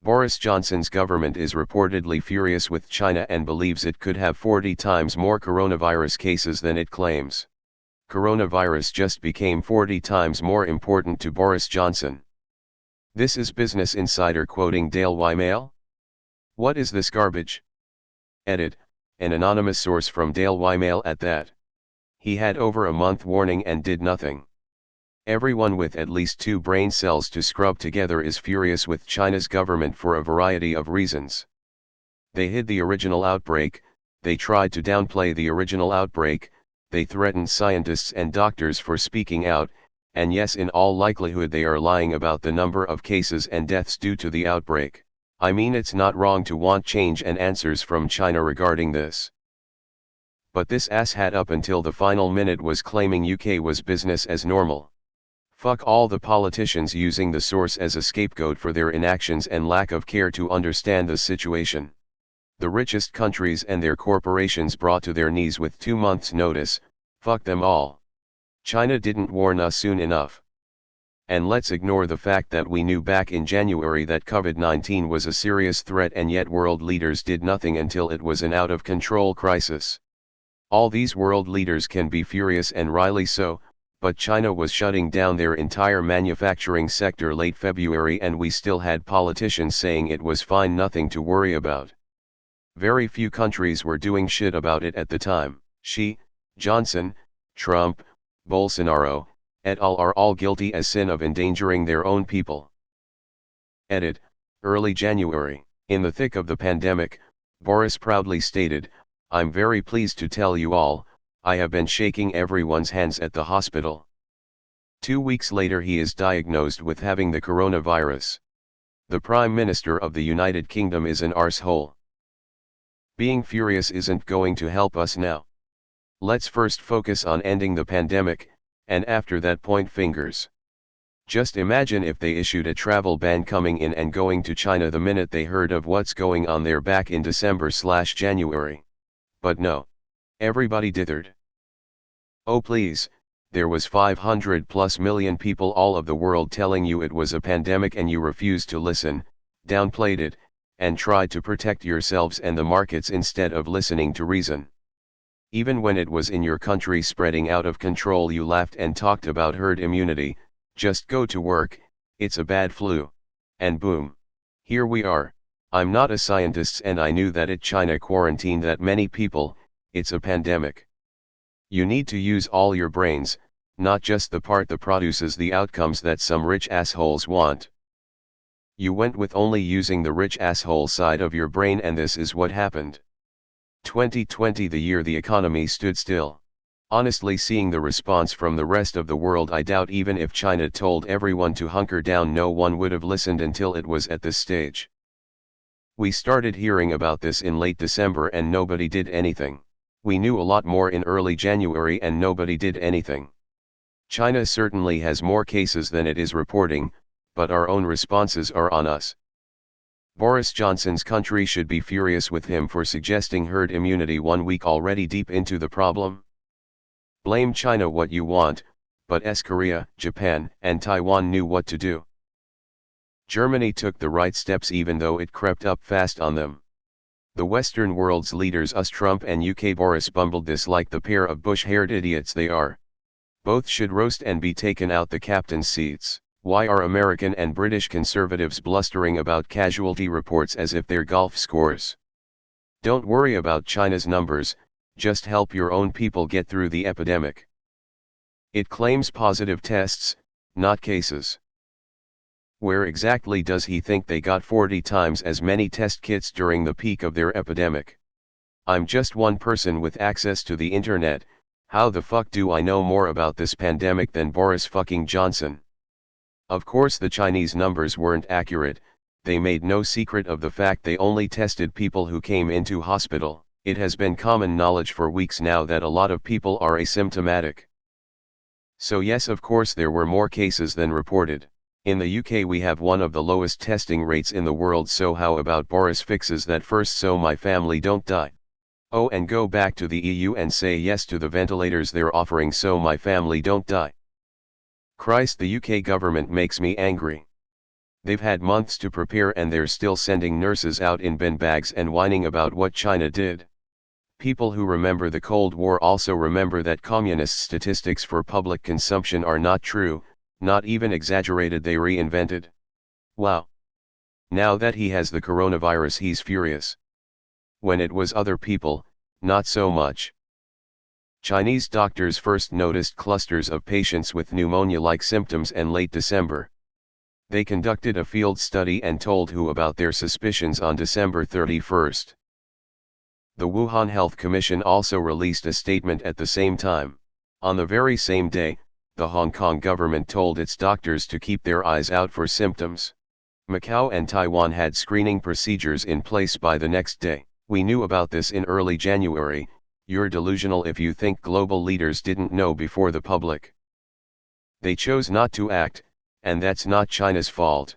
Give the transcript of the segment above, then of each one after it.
Boris Johnson's government is reportedly furious with China and believes it could have 40 times more coronavirus cases than it claims. Coronavirus just became 40 times more important to Boris Johnson. This is Business Insider quoting Daily Mail. What is this garbage? Edit, an anonymous source from Daily Mail at that. He had over a month warning and did nothing. Everyone with at least 2 brain cells to scrub together is furious with China's government for a variety of reasons. They hid the original outbreak, they tried to downplay the original outbreak, they threatened scientists and doctors for speaking out, and yes, in all likelihood they are lying about the number of cases and deaths due to the outbreak. I mean, it's not wrong to want change and answers from China regarding this. But this asshat up until the final minute was claiming UK was business as normal. Fuck all the politicians using the source as a scapegoat for their inactions and lack of care to understand the situation. The richest countries and their corporations brought to their knees with 2 months' notice, fuck them all. China didn't warn us soon enough. And let's ignore the fact that we knew back in January that COVID-19 was a serious threat, and yet world leaders did nothing until it was an out-of-control crisis. All these world leaders can be furious, and rightly so, but China was shutting down their entire manufacturing sector late February, and we still had politicians saying it was fine, nothing to worry about. Very few countries were doing shit about it at the time. Xi, Johnson, Trump, Bolsonaro, et al. Are all guilty as sin of endangering their own people. Edit, early January. In the thick of the pandemic, Boris proudly stated, "I'm very pleased to tell you all, I have been shaking everyone's hands at the hospital." 2 weeks later he is diagnosed with having the coronavirus. The Prime Minister of the United Kingdom is an arsehole. Being furious isn't going to help us now. Let's first focus on ending the pandemic, and after that point fingers. Just imagine if they issued a travel ban coming in and going to China the minute they heard of what's going on there back in December/January. But no. Everybody dithered. Oh please, there was 500+ million people all of the world telling you it was a pandemic and you refused to listen, downplayed it, and tried to protect yourselves and the markets instead of listening to reason. Even when it was in your country spreading out of control, you laughed and talked about herd immunity, just go to work, it's a bad flu. And boom. Here we are. I'm not a scientist and I knew that China quarantined that many people. It's a pandemic. You need to use all your brains, not just the part that produces the outcomes that some rich assholes want. You went with only using the rich asshole side of your brain, and this is what happened. 2020, the year the economy stood still. Honestly, seeing the response from the rest of the world, I doubt even if China told everyone to hunker down, no one would have listened until it was at this stage. We started hearing about this in late December and nobody did anything. We knew a lot more in early January and nobody did anything. China certainly has more cases than it is reporting, but our own responses are on us. Boris Johnson's country should be furious with him for suggesting herd immunity 1 week already deep into the problem. Blame China what you want, but Korea, Japan, and Taiwan knew what to do. Germany took the right steps even though it crept up fast on them. The Western world's leaders, us Trump and UK Boris, bumbled this like the pair of bush-haired idiots they are. Both should roast and be taken out the captain's seats. Why are American and British conservatives blustering about casualty reports as if they're golf scores? Don't worry about China's numbers, just help your own people get through the epidemic. It claims positive tests, not cases. Where exactly does he think they got 40 times as many test kits during the peak of their epidemic? I'm just one person with access to the internet, how the fuck do I know more about this pandemic than Boris fucking Johnson? Of course the Chinese numbers weren't accurate, they made no secret of the fact they only tested people who came into hospital. It has been common knowledge for weeks now that a lot of people are asymptomatic. So yes, of course there were more cases than reported. In the UK we have one of the lowest testing rates in the world, so how about Boris fixes that first so my family don't die? Oh, and go back to the EU and say yes to the ventilators they're offering so my family don't die. Christ, the UK government makes me angry. They've had months to prepare and they're still sending nurses out in bin bags and whining about what China did. People who remember the Cold War also remember that communist statistics for public consumption are not true, not even exaggerated, they reinvented. Wow. Now that he has the coronavirus, he's furious. When it was other people, not so much. Chinese doctors first noticed clusters of patients with pneumonia-like symptoms in late December. They conducted a field study and told WHO about their suspicions on December 31st. The Wuhan Health Commission also released a statement at the same time. On the very same day, the Hong Kong government told its doctors to keep their eyes out for symptoms. Macau and Taiwan had screening procedures in place by the next day. We knew about this in early January. You're delusional if you think global leaders didn't know before the public. They chose not to act, and that's not China's fault.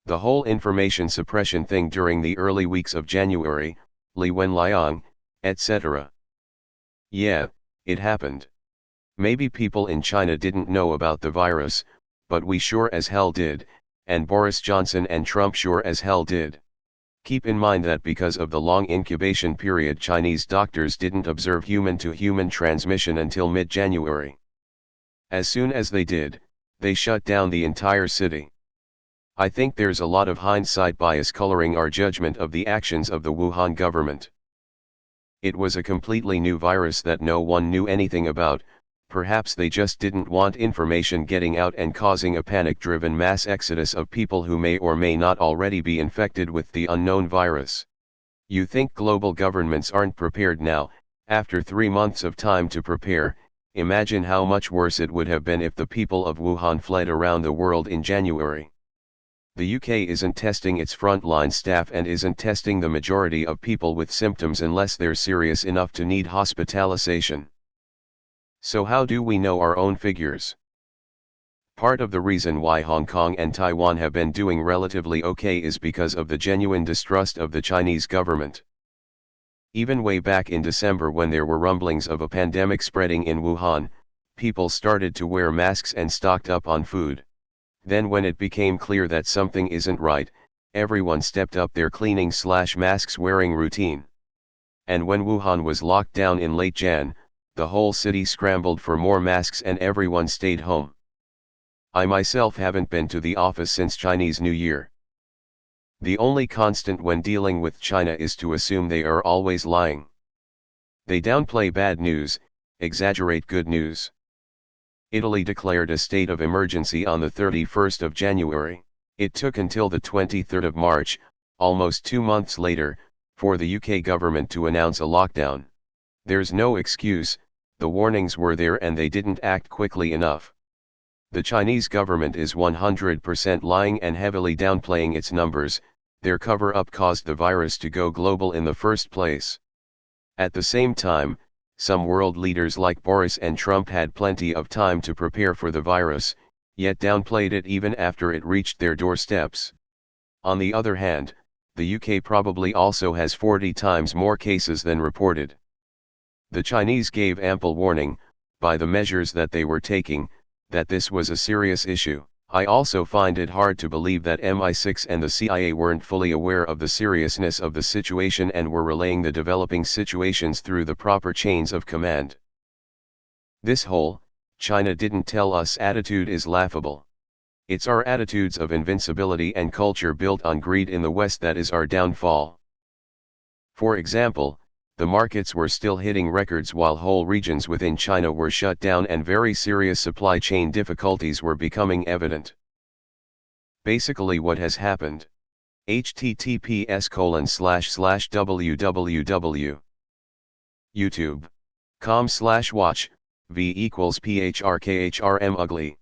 The whole information suppression thing during the early weeks of January, Li Wenliang, etc. Yeah, it happened. Maybe people in China didn't know about the virus, but we sure as hell did, and Boris Johnson and Trump sure as hell did. Keep in mind that because of the long incubation period, Chinese doctors didn't observe human-to-human transmission until mid-January. As soon as they did, they shut down the entire city. I think there's a lot of hindsight bias coloring our judgment of the actions of the Wuhan government. It was a completely new virus that no one knew anything about. Perhaps they just didn't want information getting out and causing a panic-driven mass exodus of people who may or may not already be infected with the unknown virus. You think global governments aren't prepared now? After 3 months of time to prepare, imagine how much worse it would have been if the people of Wuhan fled around the world in January. The UK isn't testing its frontline staff and isn't testing the majority of people with symptoms unless they're serious enough to need hospitalization. So how do we know our own figures? Part of the reason why Hong Kong and Taiwan have been doing relatively okay is because of the genuine distrust of the Chinese government. Even way back in December, when there were rumblings of a pandemic spreading in Wuhan, people started to wear masks and stocked up on food. Then when it became clear that something isn't right, everyone stepped up their cleaning/masks wearing routine. And when Wuhan was locked down in late Jan, the whole city scrambled for more masks and everyone stayed home. I myself haven't been to the office since Chinese New Year. The only constant when dealing with China is to assume they are always lying. They downplay bad news, exaggerate good news. Italy declared a state of emergency on the 31st of January. It took until the 23rd of March, almost 2 months later, for the UK government to announce a lockdown. There's no excuse, the warnings were there and they didn't act quickly enough. The Chinese government is 100% lying and heavily downplaying its numbers. Their cover-up caused the virus to go global in the first place. At the same time, some world leaders like Boris and Trump had plenty of time to prepare for the virus, yet downplayed it even after it reached their doorsteps. On the other hand, the UK probably also has 40 times more cases than reported. The Chinese gave ample warning, by the measures that they were taking, that this was a serious issue. I also find it hard to believe that MI6 and the CIA weren't fully aware of the seriousness of the situation and were relaying the developing situations through the proper chains of command. This whole, China didn't tell us attitude is laughable. It's our attitudes of invincibility and culture built on greed in the West that is our downfall. For example, the markets were still hitting records while whole regions within China were shut down and very serious supply chain difficulties were becoming evident. Basically what has happened. https://www. YouTube.com/watch, v = phrkrm ugly.